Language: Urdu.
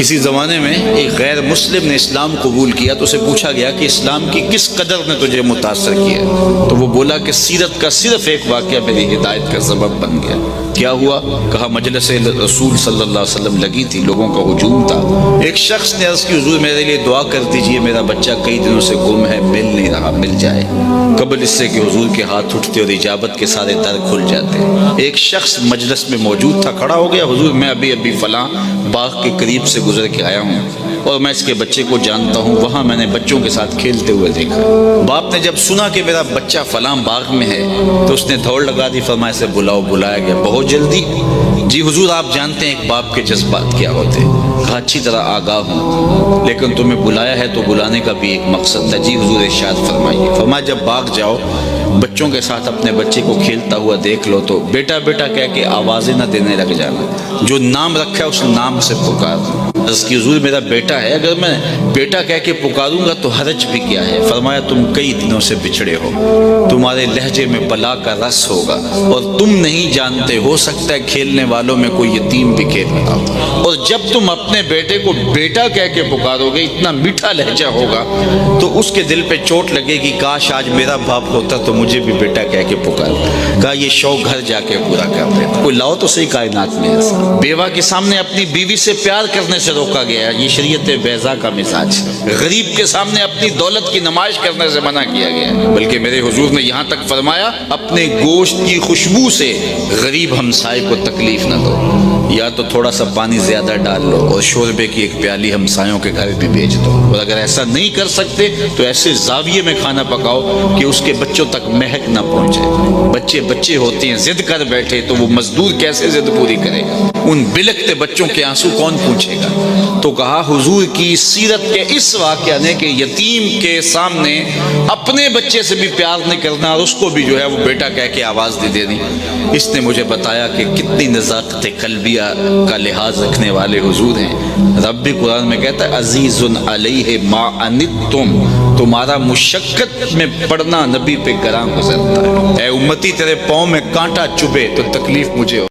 کسی زمانے میں ایک غیر مسلم نے اسلام قبول کیا تو اسے پوچھا گیا کہ اسلام کی کس قدر نے تجھے متاثر کیا، تو وہ بولا کہ سیرت کا صرف ایک واقعہ میری ہدایت کا سبب بن گیا۔ کیا ہوا؟ کہا مجلس رسول صلی اللہ علیہ وسلم لگی تھی، لوگوں کا ہجوم تھا، ایک شخص نے عرض کی حضور میرے لیے دعا کر دیجئے، میرا بچہ کئی دنوں سے گم ہے، مل نہیں رہا، مل جائے۔ قبل اس سے کہ حضور کے ہاتھ اٹھتے اور اجابت کے سارے در کھل جاتے۔ ایک شخص مجلس میں موجود تھا، کھڑا ہو گیا، حضور میں ابھی فلاں باغ کے قریب سے گزر کے آیا ہوں اور میں اس کے بچے کو جانتا ہوں، وہاں میں نے بچوں کے ساتھ کھیلتے ہوئے دیکھا۔ باپ نے جب سنا کہ میرا بچہ فلاں باغ میں ہے تو اس نے دوڑ لگا دی، فرمایا اسے بلاؤ۔ بلایا گیا بہت جلدی۔ جی حضور آپ جانتے ہیں ایک باپ کے جذبات کیا ہوتے ہیں؟ کہا اچھی طرح آگاہ ہوں، لیکن تمہیں بلایا ہے تو بلانے کا بھی ایک مقصد تھا۔ جی حضور ارشاد فرمائیے۔ فرمایا جب باغ جاؤ بچوں کے ساتھ اپنے بچے کو کھیلتا ہوا دیکھ لو تو بیٹا بیٹا کہہ کے آوازیں نہ دینے لگ جانا، جو نام رکھا ہے اس نام سے پکارنا۔ عرض کی حضور میرا بیٹا ہے، اگر میں بیٹا کہہ کے پکاروں گا تو حرج بھی کیا ہے؟ فرمایا تم کئی دنوں سے بچھڑے ہو، تمہارے لہجے میں بلا کا رس ہوگا اور تم نہیں جانتے، ہو سکتا ہے کھیلنے والوں میں کوئی یتیم بھی کھیل رہا ہو، اور جب تم اپنے بیٹے کو بیٹا کہہ کے پکارو گے، اتنا میٹھا لہجہ ہوگا تو اس کے دل پہ چوٹ لگے گی، کاش آج میرا باپ ہوتا تو مجھے بھی بیٹا کہہ کے پکار۔ کہا یہ شوق گھر جا کے پورا کر دے، کوئی لاؤ تو صحیح کائنات میں ایسا۔ بیوہ کے سامنے اپنی بیوی سے پیار کرنے سے روکا گیا، یہ شریعت بیضا کا مزاج ہے۔ غریب کے سامنے اپنی دولت کی نمائش کرنے سے منع کیا گیا، بلکہ میرے حضور نے یہاں تک فرمایا اپنے گوشت کی خوشبو سے غریب ہمسائے کو تکلیف نہ دو، یا تو تھوڑا سا پانی زیادہ ڈال لو اور شوربے کی ایک پیالی ہمسایوں کے گھر بھی بھیج دو، اور اگر ایسا نہیں کر سکتے تو ایسے زاویے میں کھانا پکاؤ کہ اس کے بچوں تک مہک نہ پہنچے۔ بچے ہوتے ہیں ضد کر بیٹھے تو وہ مزدور کیسے ضد پوری کرے گا؟ ان بلکتے بچوں کے آنسو کون پوچھے گا؟ تو کہا حضور کی سیرت کے اس واقعہ نے کہ یتیم کے سامنے اپنے بچے سے بھی پیار نہیں کرنا اور اس کو بھی جو ہے وہ بیٹا کہہ کے آواز دے دینی، اس نے مجھے بتایا کہ کتنی نزاکت قلبیہ کا لحاظ رکھنے والے حضور ہیں۔ رب بھی قرآن میں کہتا ہے عزیز علیہ ما عنتم، تمہارا مشقت میں پڑنا نبی پہ گراں گزرتا ہے۔ اے امتی تیرے پاؤں میں کانٹا چبھے تو تکلیف مجھے ہو۔